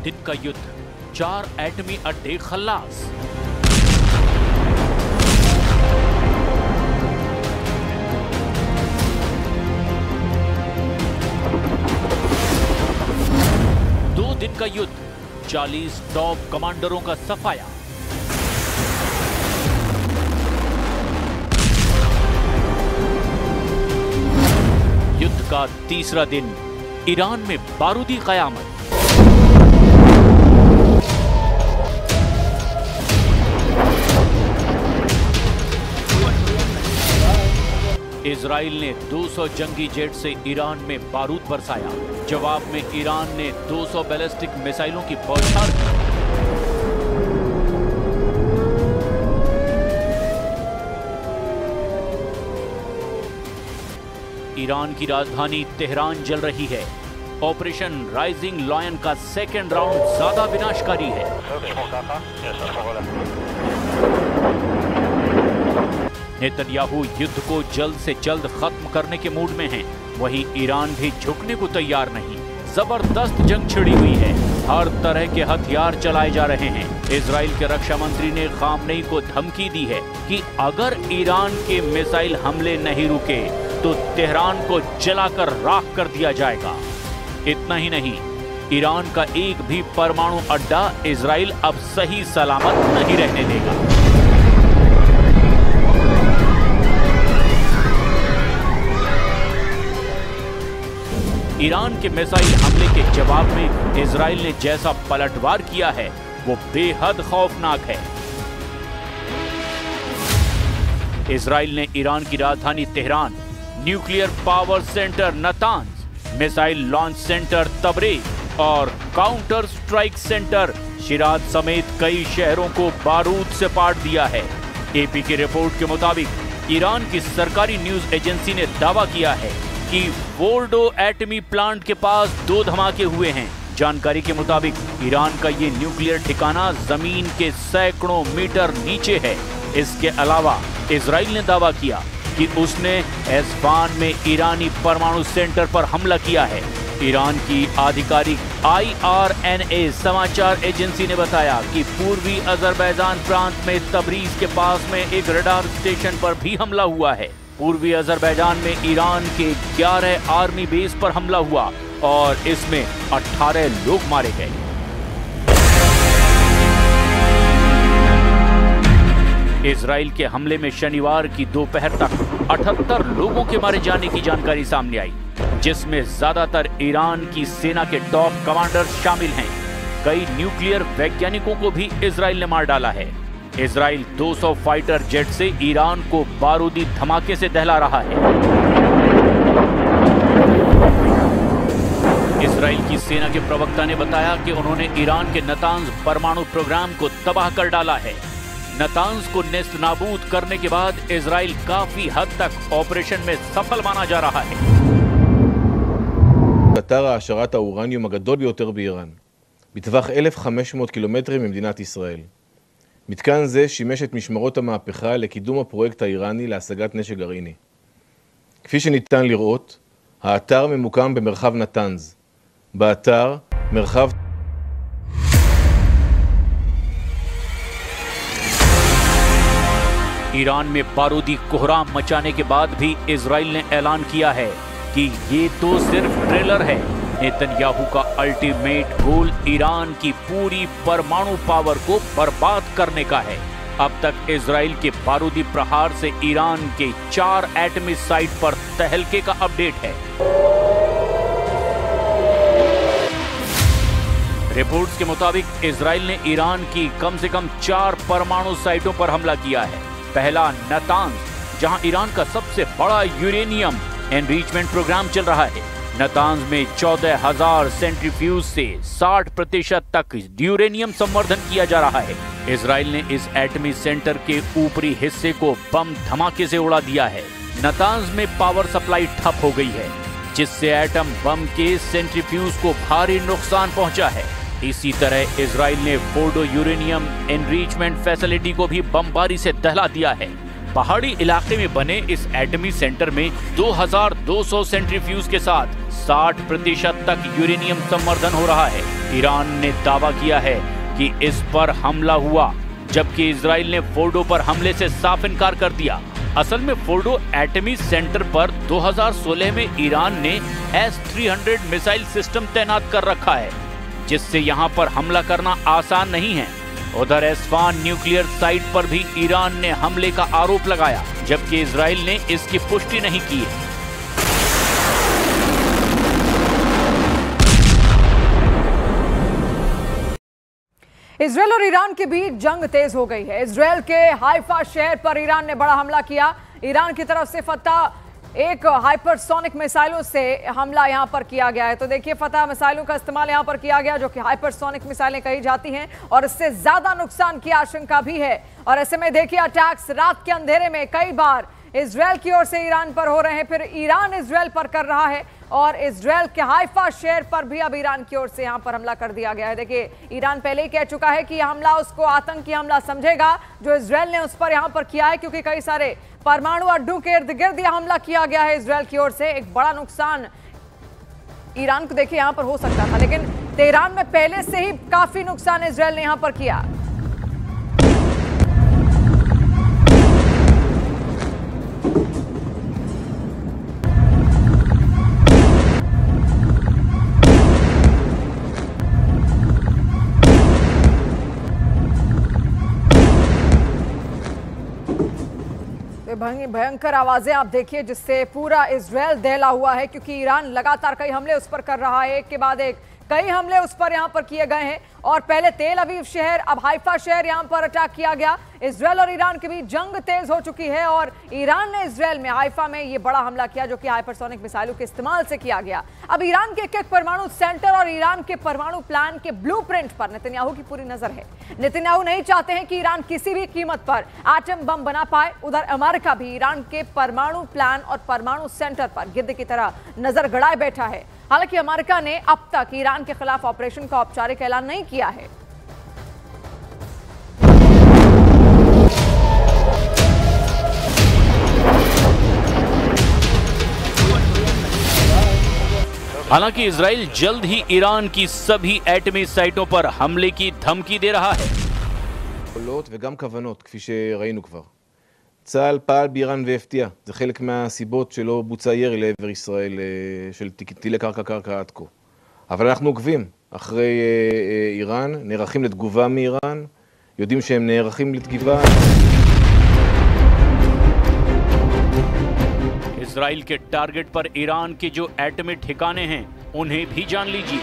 दिन का युद्ध, 4 एटमी अड्डे खल्लास। दो दिन का युद्ध, 40 टॉप कमांडरों का सफाया। युद्ध का तीसरा दिन, ईरान में बारूदी कयामत। इजराइल ने 200 जंगी जेट से ईरान में बारूद बरसाया। जवाब में ईरान ने 200 बैलिस्टिक मिसाइलों की बौछार की। ईरान की राजधानी तेहरान जल रही है। ऑपरेशन राइजिंग लॉयन का सेकेंड राउंड ज्यादा विनाशकारी है। नेतन्याहू युद्ध को जल्द से जल्द खत्म करने के मूड में हैं। वहीं ईरान भी झुकने को तैयार नहीं। जबरदस्त जंग छिड़ी हुई है। हर तरह के हथियार चलाए जा रहे हैं। इजराइल के रक्षा मंत्री ने खामनेई को धमकी दी है कि अगर ईरान के मिसाइल हमले नहीं रुके तो तेहरान को जलाकर राख कर दिया जाएगा। इतना ही नहीं, ईरान का एक भी परमाणु अड्डा इजराइल अब सही सलामत नहीं रहने देगा। ईरान के मिसाइल हमले के जवाब में इजराइल ने जैसा पलटवार किया है वो बेहद खौफनाक है। इजराइल ने ईरान की राजधानी Tehran, nuclear power center Natanz, missile launch center Tabriz और काउंटर स्ट्राइक सेंटर शिराज समेत कई शहरों को बारूद से पाट दिया है। एपी की रिपोर्ट के मुताबिक ईरान की सरकारी न्यूज एजेंसी ने दावा किया है कि फोर्डो एटमी प्लांट के पास 2 धमाके हुए हैं। जानकारी के मुताबिक ईरान का ये न्यूक्लियर ठिकाना जमीन के सैकड़ों मीटर नीचे है। इसके अलावा इजराइल ने दावा किया कि उसने एस्फान में ईरानी परमाणु सेंटर पर हमला किया है। ईरान की आधिकारिक IRNA समाचार एजेंसी ने बताया कि पूर्वी अजरबैजान प्रांत में तबरीज के पास में एक रडार स्टेशन पर भी हमला हुआ है। पूर्वी अजरबैजान में ईरान के 11 आर्मी बेस पर हमला हुआ और इसमें 18 लोग मारे गए। इजराइल के हमले में शनिवार की दोपहर तक 78 लोगों के मारे जाने की जानकारी सामने आई, जिसमें ज्यादातर ईरान की सेना के टॉप कमांडर्स शामिल हैं। कई न्यूक्लियर वैज्ञानिकों को भी इजराइल ने मार डाला है। इजराइल 200 फाइटर जेट से ईरान को बारूदी धमाके से दहला रहा है। इजराइल की सेना के प्रवक्ता ने बताया कि उन्होंने ईरान के नतांज परमाणु प्रोग्राम को तबाह कर डाला है। नतांज को नेस्त नाबूद करने के बाद इजराइल काफी हद तक ऑपरेशन में सफल माना जा रहा है। אתר העשרת האורניום הגדול ביותר באיראן, בטווח 1,500 קילומטרים ממדינת ישראל. מתקן זה שימש את משמרות המהפכה לקידום הפרויקט האיראני להשגת נשק גרעיני. כפי שניתן לראות, האתר ממוקם במרחב נתנז. באתר מרחב ईरान में बारूदी कोहराम मचाने के बाद भी इजराइल ने ऐलान किया है कि ये तो सिर्फ ट्रेलर है। नेतन्याहू का अल्टीमेट गोल ईरान की पूरी परमाणु पावर को बर्बाद करने का है। अब तक इजराइल के बारूदी प्रहार से ईरान के 4 एटमी साइट पर तहलके का अपडेट है। रिपोर्ट्स के मुताबिक इजराइल ने ईरान की कम से कम 4 परमाणु साइटों पर हमला किया है। पहला नतांज, जहां ईरान का सबसे बड़ा यूरेनियम एनरिचमेंट प्रोग्राम चल रहा है। नतांज में 14,000 सेंट्रीफ्यूज से 60% तक यूरेनियम संवर्धन किया जा रहा है। इजराइल ने इस एटमी सेंटर के ऊपरी हिस्से को बम धमाके से उड़ा दिया है। नतांज में पावर सप्लाई ठप हो गई है, जिससे एटम बम के सेंट्रीफ्यूज को भारी नुकसान पहुंचा है। इसी तरह इजराइल ने फोर्डो यूरेनियम एनरिचमेंट फैसिलिटी को भी बमबारी से दहला दिया है। पहाड़ी इलाके में बने इस एटमी सेंटर में 2200 सेंट्रीफ्यूज के साथ 60% तक यूरेनियम संवर्धन हो रहा है। ईरान ने दावा किया है कि इस पर हमला हुआ, जबकि इजराइल ने फोर्डो पर हमले से साफ इनकार कर दिया। असल में फोर्डो एटमी सेंटर पर 2016 में ईरान ने S-300 मिसाइल सिस्टम तैनात कर रखा है, जिससे यहां पर हमला करना आसान नहीं है। उधर एस्फान न्यूक्लियर साइट पर भी ईरान ने हमले का आरोप लगाया, जबकि इजराइल ने इसकी पुष्टि नहीं की है। इजराइल और ईरान के बीच जंग तेज हो गई है। इजराइल के हाइफा शहर पर ईरान ने बड़ा हमला किया। ईरान की तरफ से फतह एक हाइपरसोनिक मिसाइलों से हमला यहां पर किया गया है। तो देखिए, फतह मिसाइलों का इस्तेमाल यहां पर किया गया, जो कि हाइपरसोनिक मिसाइलें कही जाती हैं, और इससे ज्यादा नुकसान की आशंका भी है। और ऐसे में देखिए, अटैक्स रात के अंधेरे में कई बार इजराइल की ओर से ईरान पर हो रहे हैं, फिर ईरान इजराइल पर कर रहा है, और इजराइल के हाइफा शहर पर भी अब ईरान की ओर से यहां पर हमला कर दिया गया है। देखिए, ईरान पहले ही कह चुका है कि यह हमला उसको आतंकी हमला समझेगा जो इजराइल ने उस पर यहां पर किया है, क्योंकि कई सारे परमाणु अड्डों के इर्द गिर्द यह हमला किया गया है इजराइल की ओर से। एक बड़ा नुकसान ईरान को देखिए यहां पर हो सकता था, लेकिन तेहरान में पहले से ही काफी नुकसान इजराइल ने यहां पर किया। भयंकर आवाजें आप देखिए, जिससे पूरा इजराइल दहला हुआ है, क्योंकि ईरान लगातार कई हमले उस पर कर रहा है। एक के बाद एक कई हमले उस पर यहां पर किए गए हैं, और पहले तेल अवीव शहर, अब हाइफा शहर यहां पर अटैक किया गया। इजराइल और ईरान के बीच जंग तेज हो चुकी है, और ईरान ने इजराइल में हाइफा में ये बड़ा हमला किया, जो कि हाइपरसोनिक मिसाइलों के इस्तेमाल से किया गया। अब ईरान के एक परमाणु सेंटर और ईरान के परमाणु प्लान के ब्लूप्रिंट पर नेतन्याहू की पूरी नजर है। नेतन्याहू नहीं चाहते हैं कि ईरान किसी भी कीमत पर एटम बम बना पाए। उधर अमेरिका भी ईरान के परमाणु प्लान और परमाणु सेंटर पर गिद्ध की तरह नजर गड़ाए बैठा है। हालांकि अमेरिका ने अब तक ईरान के खिलाफ ऑपरेशन का औपचारिक ऐलान नहीं किया है। हालांकि इजराइल जल्द ही ईरान की सभी एटमी साइटों पर हमले की धमकी दे रहा है। וגם כוונות, כפי שראינו כבר. צה"ל פעל באיראן והפתיע. זה חלק מהסיבות שלא בוצע ירי לעבר ישראל של טילי קרקע עד כה. אבל אנחנו עוקבים אחרי איראן, נערכים לתגובה מאיראן, יודעים שהם נערכים לתגובה. इजराइल के टारगेट पर ईरान के जो एटमी ठिकाने हैं, उन्हें भी जान लीजिए।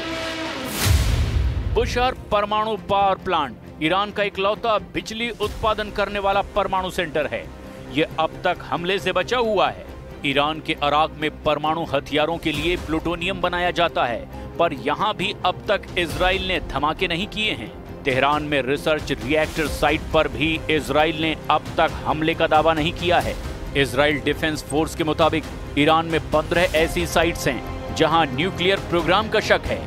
बुशहर परमाणु पावर प्लांट ईरान का इकलौता बिजली उत्पादन करने वाला परमाणु सेंटर है। ये अब तक हमले से बचा हुआ है। ईरान के अराक में परमाणु हथियारों के लिए प्लूटोनियम बनाया जाता है, पर यहाँ भी अब तक इजराइल ने धमाके नहीं किए हैं। तेहरान में रिसर्च रिएक्टर साइट पर भी इजराइल ने अब तक हमले का दावा नहीं किया है। इजराइल डिफेंस फोर्स के मुताबिक ईरान में 15 ऐसी साइट्स हैं जहां न्यूक्लियर प्रोग्राम का शक है।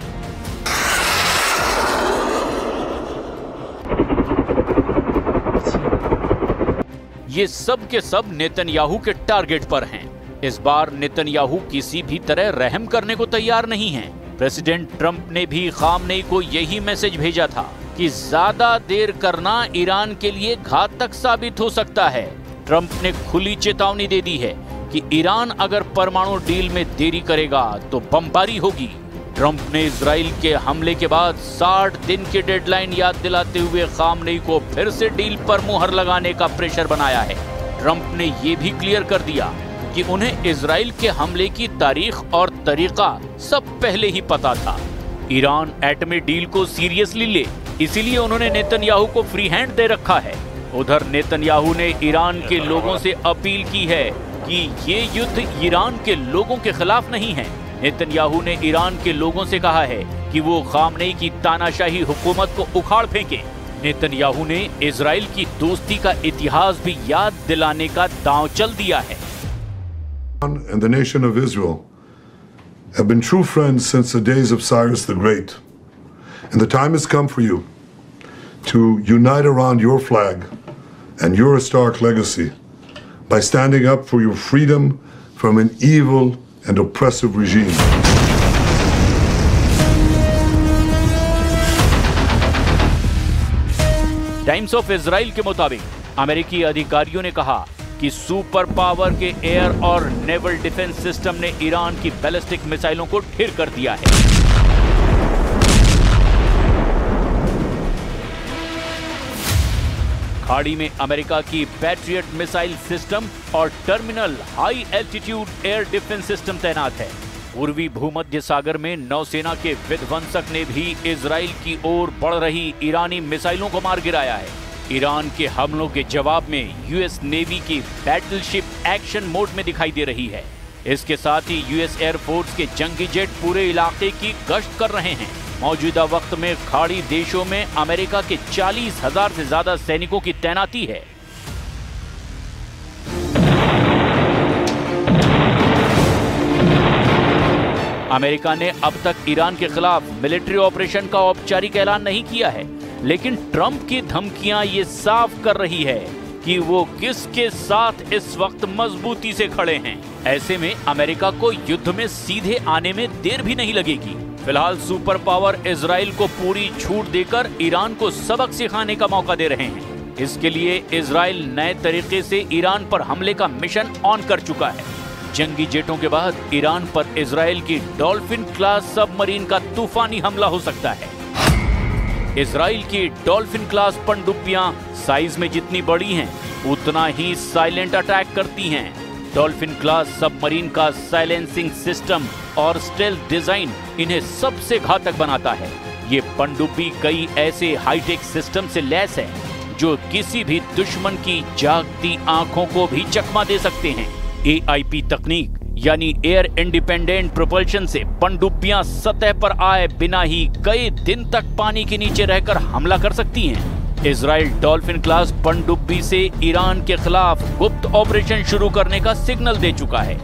ये सब के सब नेतन्याहू के टारगेट पर हैं। इस बार नेतन्याहू किसी भी तरह रहम करने को तैयार नहीं हैं। प्रेसिडेंट ट्रंप ने भी खामनेई को यही मैसेज भेजा था कि ज्यादा देर करना ईरान के लिए घातक साबित हो सकता है। ट्रंप ने खुली चेतावनी दे दी है कि ईरान अगर परमाणु डील में देरी करेगा तो बमबारी होगी। ट्रंप ने इजराइल के हमले के बाद 60 दिन की डेडलाइन याद दिलाते हुए खामनेई को फिर से डील पर मुहर लगाने का प्रेशर बनाया है। ट्रंप ने ये भी क्लियर कर दिया कि उन्हें इजराइल के हमले की तारीख और तरीका सब पहले ही पता था। ईरान एटमी डील को सीरियसली ले, इसीलिए उन्होंने नेतन्याहू को फ्री हैंड दे रखा है। उधर नेतन्याहू ने ईरान के लोगों से अपील की है कि ये युद्ध ईरान के लोगों के खिलाफ नहीं है। नेतन्याहू ने ईरान के लोगों से कहा है कि वो खामनेई की तानाशाही हुकूमत को उखाड़ फेंके। नेतन्याहू ने इजराइल की दोस्ती का इतिहास भी याद दिलाने का दांव चल दिया है। And the nation of Israel have been true friends since the days of Cyrus the Great. And the time has come for you to unite around your flag and your historic legacy by standing up for your freedom from an evil and oppressive regime. Times of Israel के मुताबिक अमेरिकी अधिकारियों ने कहा कि super power के air और naval defence system ने ईरान की बैलिस्टिक मिसाइलों को ढेर कर दिया है। खाड़ी में अमेरिका की पैट्रियट मिसाइल सिस्टम और terminal high altitude air defence system तैनात है। पूर्वी भूमध्य सागर में नौसेना के विध्वंसक ने भी इजराइल की ओर बढ़ रही ईरानी मिसाइलों को मार गिराया है। ईरान के हमलों के जवाब में यूएस नेवी की बैटलशिप एक्शन मोड में दिखाई दे रही है। इसके साथ ही यूएस एयरफोर्स के जंगी जेट पूरे इलाके की गश्त कर रहे हैं। मौजूदा वक्त में खाड़ी देशों में अमेरिका के 40,000 से ज्यादा सैनिकों की तैनाती है। अमेरिका ने अब तक ईरान के खिलाफ मिलिट्री ऑपरेशन का औपचारिक ऐलान नहीं किया है, लेकिन ट्रंप की धमकियां ये साफ कर रही है कि वो किसके साथ इस वक्त मजबूती से खड़े हैं। ऐसे में अमेरिका को युद्ध में सीधे आने में देर भी नहीं लगेगी। फिलहाल सुपर पावर इजराइल को पूरी छूट देकर ईरान को सबक सिखाने का मौका दे रहे हैं। इसके लिए इजराइल नए तरीके से ईरान पर हमले का मिशन ऑन कर चुका है। जंगी जेटों के बाद ईरान पर इजराइल की डॉल्फिन क्लास सबमरीन का तूफानी हमला हो सकता है। इजराइल की डॉल्फिन क्लास पनडुब्बियां साइज में जितनी बड़ी हैं, उतना ही साइलेंट अटैक करती हैं। डॉल्फिन क्लास सबमरीन का साइलेंसिंग सिस्टम और स्टेल्थ डिजाइन इन्हें सबसे घातक बनाता है। ये पनडुब्बी कई ऐसे हाईटेक सिस्टम से लैस है जो किसी भी दुश्मन की जागती आंखों को भी चकमा दे सकते हैं। AIP तकनीक यानी एयर इंडिपेंडेंट प्रोपल्शन से पनडुब्बियां सतह पर आए बिना ही कई दिन तक पानी के नीचे रहकर हमला कर सकती हैं। इजराइल डॉल्फिन क्लास पनडुब्बी से ईरान के खिलाफ गुप्त ऑपरेशन शुरू करने का सिग्नल दे चुका है।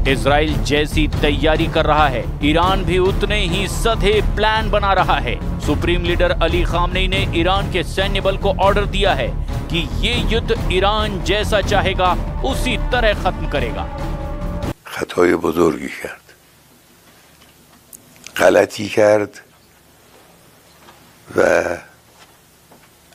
इजराइल जैसी तैयारी कर रहा है, ईरान भी उतने ही सधे प्लान बना रहा है। सुप्रीम लीडर अली खामनेई ने ईरान के सैन्य बल को ऑर्डर दिया है कि ये युद्ध ईरान जैसा चाहेगा उसी तरह खत्म करेगा। खताय बुजुर्गी करद, गलती करद व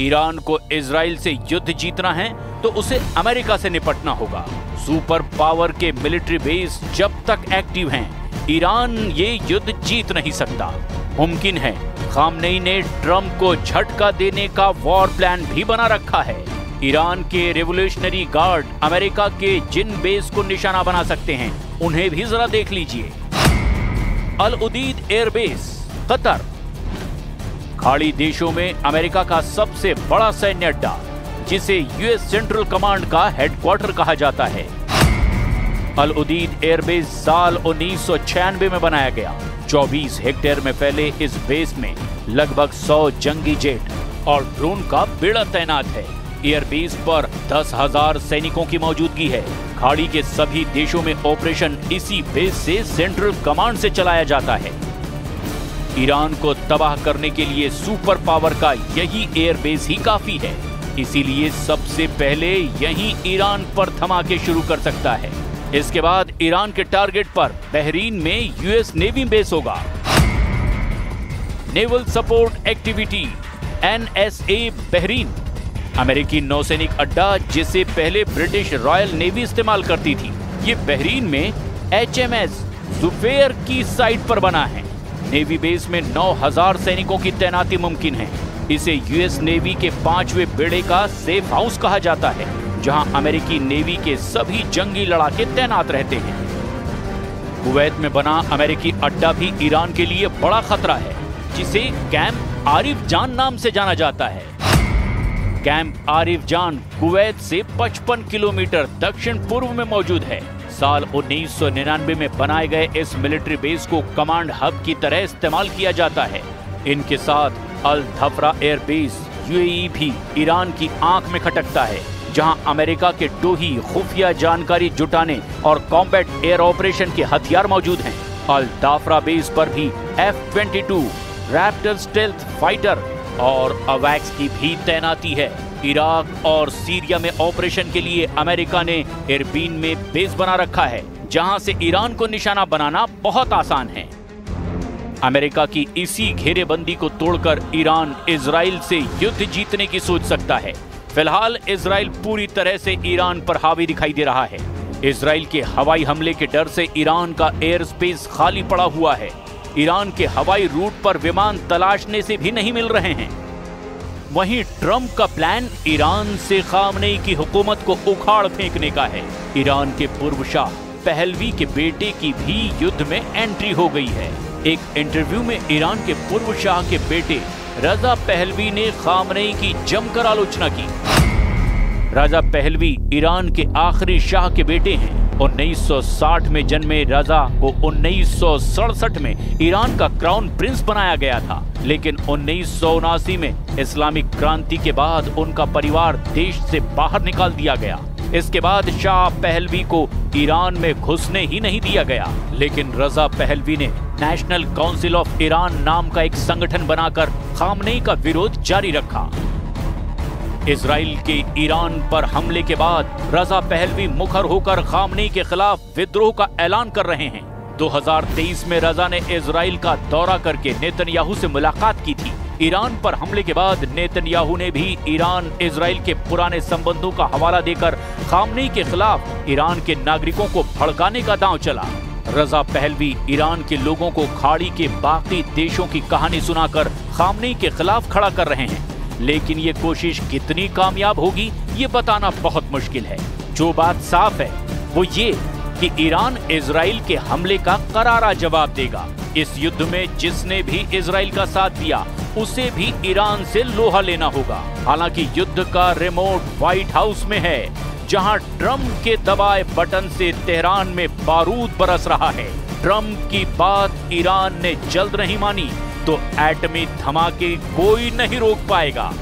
ईरान को इजराइल से युद्ध जीतना है तो उसे अमेरिका से निपटना होगा। सुपर पावर के मिलिट्री बेस जब तक एक्टिव हैं, ईरान ये युद्ध जीत नहीं सकता। मुमकिन है खामनेई ने ट्रंप को झटका देने का वॉर प्लान भी बना रखा है। ईरान के रेवोल्यूशनरी गार्ड अमेरिका के जिन बेस को निशाना बना सकते हैं, उन्हें भी जरा देख लीजिए। अल उदीद एयरबेस, कतर। खाड़ी देशों में अमेरिका का सबसे बड़ा सैन्य अड्डा, जिसे यूएस सेंट्रल कमांड का हेडक्वार्टर कहा जाता है। अल उदीद एयरबेस साल 1996 में बनाया गया। 24 हेक्टेयर में फैले इस बेस में लगभग 100 जंगी जेट और ड्रोन का बेड़ा तैनात है। एयरबेस पर 10,000 सैनिकों की मौजूदगी है। खाड़ी के सभी देशों में ऑपरेशन इसी बेस से सेंट्रल कमांड से चलाया जाता है। ईरान को तबाह करने के लिए सुपर पावर का यही एयरबेस ही काफी है। इसीलिए सबसे पहले यही ईरान पर धमाके शुरू कर सकता है। इसके बाद ईरान के टारगेट पर बहरीन में यूएस नेवी बेस होगा। Naval support activity NSA Bahrain, अमेरिकी नौसैनिक अड्डा जिसे पहले ब्रिटिश रॉयल नेवी इस्तेमाल करती थी, ये बहरीन में HMS जुफेयर की साइट पर बना है। नेवी बेस में 9,000 सैनिकों की तैनाती मुमकिन है। इसे यूएस नेवी के 5वें बेड़े का सेफ हाउस कहा जाता है, जहां अमेरिकी नेवी के सभी जंगी लड़ाके तैनात रहते हैं। कुवैत में बना अमेरिकी अड्डा भी ईरान के लिए बड़ा खतरा है, जिसे कैंप आरिफ जान नाम से जाना जाता है। कैंप आरिफ जान कुवैत से 55 किलोमीटर दक्षिण पूर्व में मौजूद है। साल 1999 में बनाए गए इस मिलिट्री बेस को कमांड हब की तरह इस्तेमाल किया जाता है। इनके साथ अल धफरा एयर बेस UAE भी ईरान की आंख में खटकता है, जहां अमेरिका के टोही खुफिया जानकारी जुटाने और कॉम्बैट एयर ऑपरेशन के हथियार मौजूद हैं। अल दाफरा बेस पर भी F-22 रैप्टर स्टेल्थ फाइटर और अवैक्स की भी तैनाती है। इराक और सीरिया में ऑपरेशन के लिए अमेरिका ने एरबिल में बेस बना रखा है, जहां से ईरान को निशाना बनाना बहुत आसान है। अमेरिका की इसी घेरेबंदी को तोड़कर ईरान इजराइल से युद्ध जीतने की सोच सकता है। फिलहाल इजराइल पूरी तरह से ईरान पर हावी दिखाई दे रहा है। इजराइल के हवाई हमले के डर से ईरान का एयर स्पेस खाली पड़ा हुआ है। ईरान के हवाई रूट पर विमान तलाशने से भी नहीं मिल रहे हैं। वहीं ट्रंप का प्लान ईरान से खामनेई की हुकूमत को उखाड़ फेंकने का है। ईरान के पूर्व शाह पहलवी के बेटे की भी युद्ध में एंट्री हो गई है। एक इंटरव्यू में ईरान के पूर्व शाह के बेटे रजा पहलवी ने खामनेई की जमकर आलोचना की। रजा पहलवी ईरान के आखिरी शाह के बेटे हैं। 1960 में जन्मे रजा को 1967 में ईरान का क्राउन प्रिंस बनाया गया था, लेकिन 1979 में इस्लामिक क्रांति के बाद उनका परिवार देश से बाहर निकाल दिया गया। इसके बाद शाह पहलवी को ईरान में घुसने ही नहीं दिया गया, लेकिन रजा पहलवी ने नेशनल काउंसिल ऑफ ईरान नाम का एक संगठन बनाकर खामनेई का विरोध जारी रखा। इजराइल के ईरान पर हमले के बाद रजा पहलवी मुखर होकर खामनेई के खिलाफ विद्रोह का ऐलान कर रहे हैं। 2023 में रजा ने इजराइल का दौरा करके नेतन्याहू से मुलाकात की थी। ईरान पर हमले के बाद नेतन्याहू ने भी ईरान इजराइल के पुराने संबंधों का हवाला देकर खामनेई के खिलाफ ईरान के नागरिकों को भड़काने का दांव चला। रजा पहलवी ईरान के लोगों को खाड़ी के बाकी देशों की कहानी सुनाकर खामनेई के खिलाफ खड़ा कर रहे हैं, लेकिन ये कोशिश कितनी कामयाब होगी ये बताना बहुत मुश्किल है। जो बात साफ है वो ये कि ईरान इजराइल के हमले का करारा जवाब देगा। इस युद्ध में जिसने भी इजराइल का साथ दिया उसे भी ईरान से लोहा लेना होगा। हालांकि युद्ध का रिमोट व्हाइट हाउस में है, जहां ट्रंप के दबाए बटन से तेहरान में बारूद बरस रहा है। ट्रंप की बात ईरान ने जल्द नहीं मानी तो एटमी धमाके कोई नहीं रोक पाएगा।